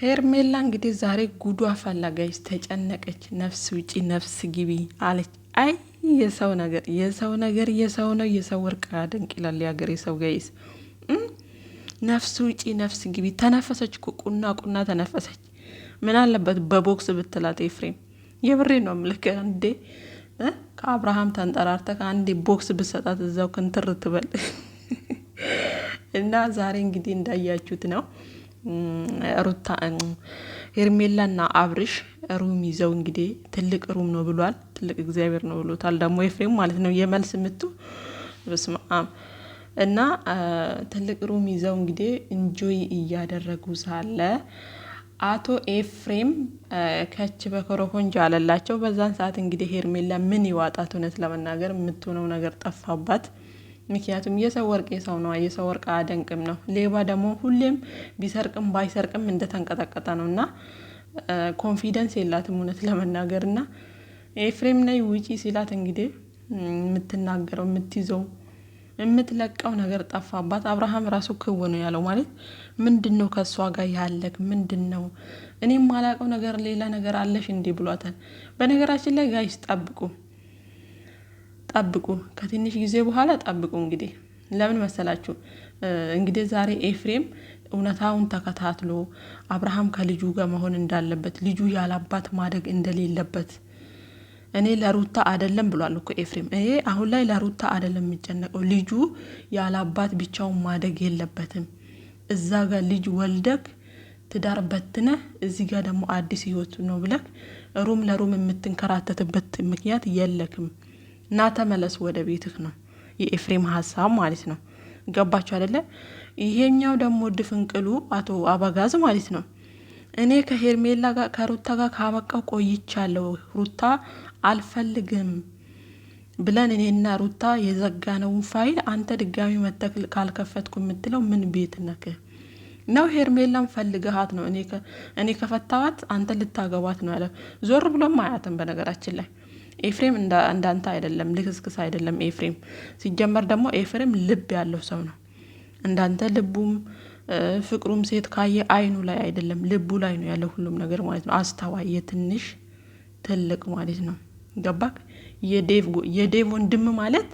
ሄርሜላ እንግዲህ ዛሬ ጉዷ ፈላጋች፣ ተጨነቀች። ነፍስ ውጪ ነፍስ ግቢ አለች። አይ የሰው ነገር የሰው ነገር የሰው ነው። የሰው ወርቅ አደንቅ ይላል የሀገሬ ሰው። ጋይስ ነፍስ ውጪ ነፍስ ግቢ ተነፈሰች። ቁና ቁና ተነፈሰች። ምን አለበት በቦክስ ብትላት ኤፍሬም? የብሬ ነው ምልክ እንዴ ከአብርሃም ተንጠራርተ ከአንዴ ቦክስ ብሰጣት እዛው ክንትር ትበል። እና ዛሬ እንግዲህ እንዳያችሁት ነው ሩታ ሄርሜላና አብርሽ ሩም ይዘው እንግዲህ ትልቅ ሩም ነው ብሏል። ትልቅ እግዚአብሔር ነው ብሎታል ደግሞ ኤፍሬም ማለት ነው። የመልስ ምቱ በስማም እና ትልቅ ሩም ይዘው እንግዲህ እንጆይ እያደረጉ ሳለ አቶ ኤፍሬም ከች በኮረኮንጅ አለላቸው። በዛን ሰዓት እንግዲህ ሄርሜላ ምን ይዋጣት? እውነት ለመናገር የምትሆነው ነገር ጠፋባት። ምክንያቱም የሰው ወርቅ የሰው ነው፣ የሰው ወርቅ አደንቅም ነው። ሌባ ደግሞ ሁሌም ቢሰርቅም ባይሰርቅም እንደተንቀጠቀጠ ነው እና ኮንፊደንስ የላትም እውነት ለመናገር እና ኤፍሬም ነይ ውጪ ሲላት እንግዲህ የምትናገረው የምትይዘው የምትለቀው ነገር ጠፋባት። አብርሃም ራሱ ክው ነው ያለው። ማለት ምንድን ነው ከእሷ ጋር ያለክ ምንድን ነው? እኔም ማላቀው ነገር ሌላ ነገር አለሽ እንዲህ ብሏታል። በነገራችን ላይ ጋይስ ጠብቁ ከትንሽ ጊዜ በኋላ ጠብቁ። እንግዲህ ለምን መሰላችሁ? እንግዲህ ዛሬ ኤፍሬም እውነታውን ተከታትሎ አብርሃም ከልጁ ጋር መሆን እንዳለበት፣ ልጁ ያላባት ማደግ እንደሌለበት እኔ ለሩታ አይደለም ብሏል እኮ ኤፍሬም። ይሄ አሁን ላይ ለሩታ አይደለም የሚጨነቀው፣ ልጁ ያላባት ብቻውን ማደግ የለበትም። እዛ ጋር ልጅ ወልደክ ትዳር በትነህ እዚህ ጋር ደግሞ አዲስ ህይወት ነው ብለክ ሩም ለሩም የምትንከራተትበት ምክንያት የለክም። እና ተመለስ ወደ ቤትህ ነው የኤፍሬም ሀሳብ ማለት ነው። ገባችሁ አይደለ? ይሄኛው ደግሞ ድፍንቅሉ አቶ አበጋዝ ማለት ነው። እኔ ከሄርሜላ ጋር ከሩታ ጋር ካበቃው ቆይቻለሁ፣ ሩታ አልፈልግም ብለን እኔና ሩታ የዘጋነውን ፋይል አንተ ድጋሚ መተክል ካልከፈትኩ የምትለው ምን ቤት ነክ ነው? ሄርሜላን ፈልገሃት ነው? እኔ ከፈታዋት አንተ ልታገባት ነው ያለ። ዞር ብሎም አያትም። በነገራችን ላይ ኤፍሬም እንዳንተ አይደለም፣ ልክስክስ አይደለም ኤፍሬም። ሲጀመር ደግሞ ኤፍሬም ልብ ያለው ሰው ነው። እንዳንተ ልቡም ፍቅሩም ሴት ካየ አይኑ ላይ አይደለም ልቡ ላይ ነው ያለው ሁሉም ነገር ማለት ነው። አስተዋይ የትንሽ ትልቅ ማለት ነው። ገባክ? የዴቭ ወንድም ማለት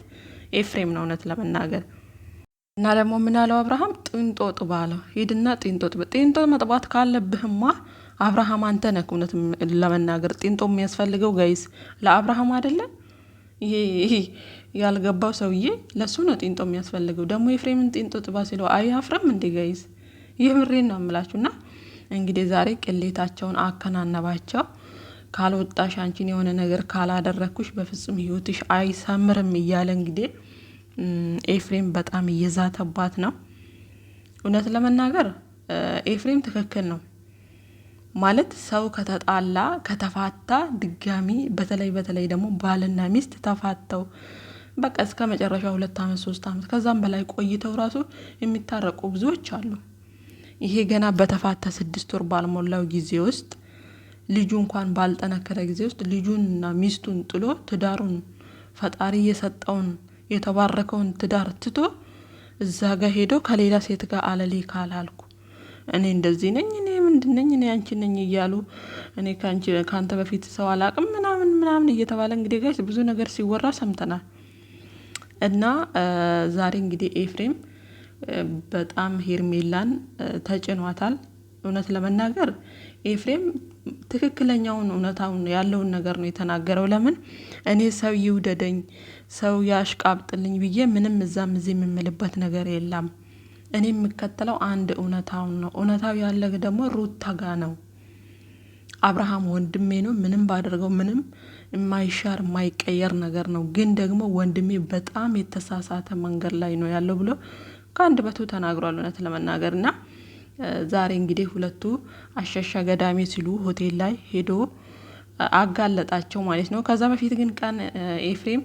ኤፍሬም ነው እውነት ለመናገር። እና ደግሞ ምን አለው አብርሃም? ጢንጦጥ ባለው ሂድና ጢንጦ መጥባት ካለብህማ አብርሃም አንተ ነህ። እውነት ለመናገር ጢንጦ የሚያስፈልገው ጋይስ ለአብርሃም አይደለም። ይሄ ያልገባው ሰውዬ ለሱ ነው ጢንጦ የሚያስፈልገው። ደግሞ ኤፍሬምን ጢንጦ ጥባ ሲለው አያፍርም እንዴ ጋይስ? ይህ ምሬን ነው የምላችሁና እንግዲህ ዛሬ ቅሌታቸውን አከናነባቸው። ካልወጣሽ አንቺን የሆነ ነገር ካላደረግኩሽ በፍጹም ህይወትሽ አይሰምርም እያለ እንግዲህ ኤፍሬም በጣም እየዛተባት ነው። እውነት ለመናገር ኤፍሬም ትክክል ነው ማለት ሰው ከተጣላ ከተፋታ ድጋሚ በተለይ ደግሞ ባልና ሚስት ተፋተው በቃ እስከ መጨረሻ 2 አመት 3 አመት ከዛም በላይ ቆይተው ራሱ የሚታረቁ ብዙዎች አሉ። ይሄ ገና በተፋታ 6 ወር ባልሞላው ጊዜ ውስጥ ልጁ እንኳን ባልጠነከረ ጊዜ ውስጥ ልጁንና ሚስቱን ጥሎ ትዳሩን ፈጣሪ የሰጠውን የተባረከውን ትዳር ትቶ እዛ ጋር ሄዶ ከሌላ ሴት ጋር አለሌ ካላልኩ እኔ እንደዚህ ነኝ፣ እኔ ምንድነኝ፣ እኔ አንቺ ነኝ እያሉ እኔ ካንተ በፊት ሰው አላቅም ምናምን እየተባለ እንግዲህ ጋይስ ብዙ ነገር ሲወራ ሰምተናል። እና ዛሬ እንግዲህ ኤፍሬም በጣም ሄርሜላን ተጭኗታል። እውነት ለመናገር ኤፍሬም ትክክለኛውን እውነታውን ያለውን ነገር ነው የተናገረው። ለምን እኔ ሰው ይውደደኝ ሰው ያሽቃብጥልኝ ብዬ ምንም እዛም እዚህ የምምልበት ነገር የለም። እኔ የምከተለው አንድ እውነታውን ነው። እውነታው ያለ ደግሞ ሩታ ጋ ነው። አብርሃም ወንድሜ ነው። ምንም ባደርገው ምንም የማይሻር የማይቀየር ነገር ነው። ግን ደግሞ ወንድሜ በጣም የተሳሳተ መንገድ ላይ ነው ያለው ብሎ ከአንድ በቱ ተናግሯል። እውነት ለመናገር እና ዛሬ እንግዲህ ሁለቱ አሸሻ ገዳሜ ሲሉ ሆቴል ላይ ሄዶ አጋለጣቸው ማለት ነው። ከዛ በፊት ግን ቀን ኤፍሬም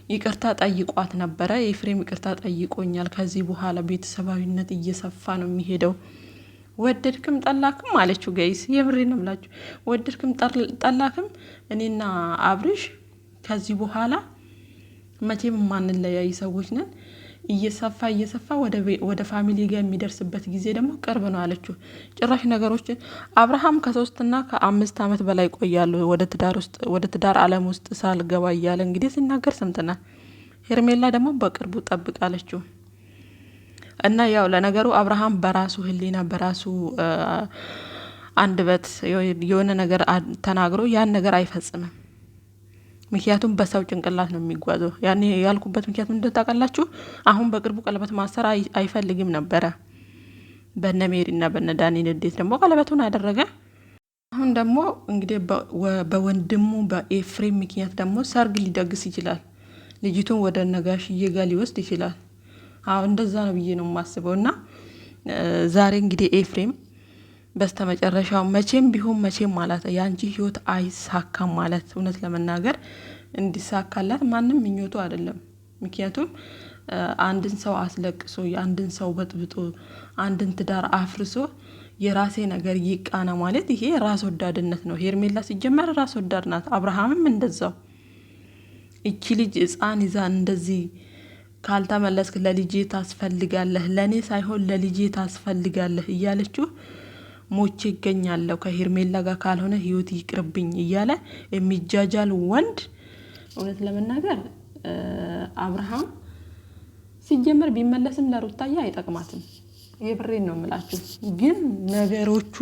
ይቅርታ ጠይቋት ነበረ። ኤፍሬም ይቅርታ ጠይቆኛል፣ ከዚህ በኋላ ቤተሰባዊነት እየሰፋ ነው የሚሄደው፣ ወደድክም ጠላክም አለችው። ጋይስ የምሬ ነው የምላችሁ፣ ወደድክም ጠላክም እኔና አብርሽ ከዚህ በኋላ መቼም ማንለያይ ሰዎች ነን። እየሰፋ ወደ ፋሚሊ ጋር የሚደርስበት ጊዜ ደግሞ ቅርብ ነው አለችው። ጭራሽ ነገሮችን አብርሃም ከ3 እና ከ5 ዓመት በላይ ቆያሉ ወደ ትዳር ዓለም ውስጥ ሳልገባ እያለ እንግዲህ ሲናገር ሰምተናል። ሄርሜላ ደግሞ በቅርቡ ጠብቅ አለችው። እና ያው ለነገሩ አብርሃም በራሱ ህሊና በራሱ አንደበት የሆነ ነገር ተናግሮ ያን ነገር አይፈጽምም። ምክንያቱም በሰው ጭንቅላት ነው የሚጓዘው። ያኔ ያልኩበት ምክንያቱም እንደታውቃላችሁ አሁን በቅርቡ ቀለበት ማሰር አይፈልግም ነበረ። በነ ሜሪና በነ ዳኒ ንዴት ደግሞ ቀለበቱን አደረገ። አሁን ደግሞ እንግዲህ በወንድሙ በኤፍሬም ምክንያት ደግሞ ሰርግ ሊደግስ ይችላል። ልጅቱን ወደ ነጋሽዬ ጋር ሊወስድ ይችላል። አሁን እንደዛ ነው ብዬ ነው የማስበው። እና ዛሬ እንግዲህ ኤፍሬም በስተመጨረሻው መቼም ቢሆን መቼም ማለት ያንቺ ህይወት አይሳካም ማለት እውነት ለመናገር እንዲሳካላት ማንም ምኞቱ አይደለም። ምክንያቱም አንድን ሰው አስለቅሶ የአንድን ሰው በጥብጦ አንድን ትዳር አፍርሶ የራሴ ነገር ይቃና ማለት ይሄ ራስ ወዳድነት ነው። ሄርሜላ ሲጀመር ራስ ወዳድ ናት። አብርሃምም እንደዛው። እቺ ልጅ ህፃን ይዛ እንደዚህ ካልተመለስክ ለልጄ ታስፈልጋለህ፣ ለእኔ ሳይሆን ለልጄ ታስፈልጋለህ እያለችው ሞቼ ይገኛለሁ ከሄርሜላ ጋር ካልሆነ ህይወት ይቅርብኝ እያለ የሚጃጃል ወንድ እውነት ለመናገር አብርሃም ሲጀመር ቢመለስም ለሩታያ አይጠቅማትም። የብሬን ነው የምላችሁ። ግን ነገሮቹ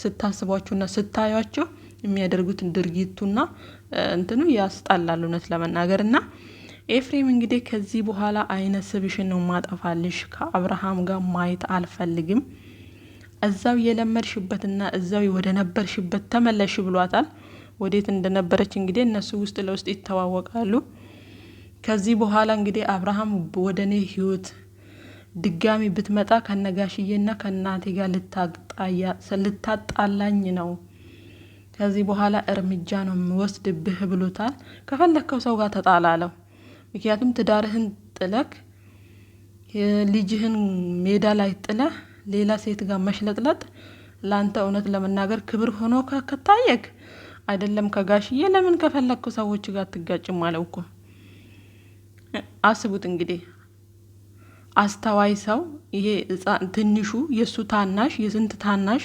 ስታስቧቸውና ስታዩቸው የሚያደርጉትን ድርጊቱና እንትኑ ያስጣላል እውነት ለመናገርና ኤፍሬም እንግዲህ ከዚህ በኋላ አይነ ስብሽን ነው ማጠፋልሽ፣ ከአብርሃም ጋር ማየት አልፈልግም፣ እዛው የለመድሽበትና እዛው ወደ ነበርሽበት ተመለሽ ብሏታል። ወዴት እንደነበረች እንግዲህ እነሱ ውስጥ ለውስጥ ይተዋወቃሉ። ከዚህ በኋላ እንግዲህ አብርሃም ወደኔ ህይወት ድጋሚ ብትመጣ ከነጋሽዬና ከናቴ ጋር ልታጣላኝ ነው፣ ከዚህ በኋላ እርምጃ ነው የምወስድብህ ብሎታል። ከፈለከው ሰው ጋር ተጣላለው። ምክንያቱም ትዳርህን ጥለክ ልጅህን ሜዳ ላይ ጥለህ ሌላ ሴት ጋር መሽለጥለጥ ላንተ እውነት ለመናገር ክብር ሆኖ ከታየክ አይደለም ከጋሽዬ ለምን ከፈለከው ሰዎች ጋር ትጋጭም አለው እኮ። አስቡት እንግዲህ አስተዋይ ሰው ይሄ ትንሹ የሱ ታናሽ የስንት ታናሽ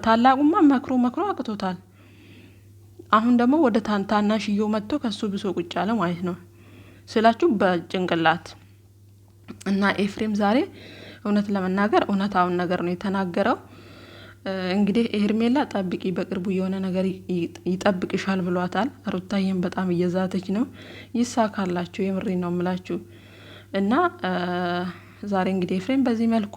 ታላቁማ መክሮ አቅቶታል። አሁን ደግሞ ወደ ታናሽየው መጥቶ ከሱ ብሶ ቁጭ አለ ማለት ነው ስላችሁ በጭንቅላት። እና ኤፍሬም ዛሬ እውነት ለመናገር እውነታውን ነገር ነው የተናገረው። እንግዲህ ሄርሜላ ጠብቂ፣ በቅርቡ የሆነ ነገር ይጠብቅሻል ብሏታል። ሩታዬም በጣም እየዛተች ነው። ይሳካላችሁ፣ የምሬ ነው የምላችሁ። እና ዛሬ እንግዲህ ኤፍሬም በዚህ መልኩ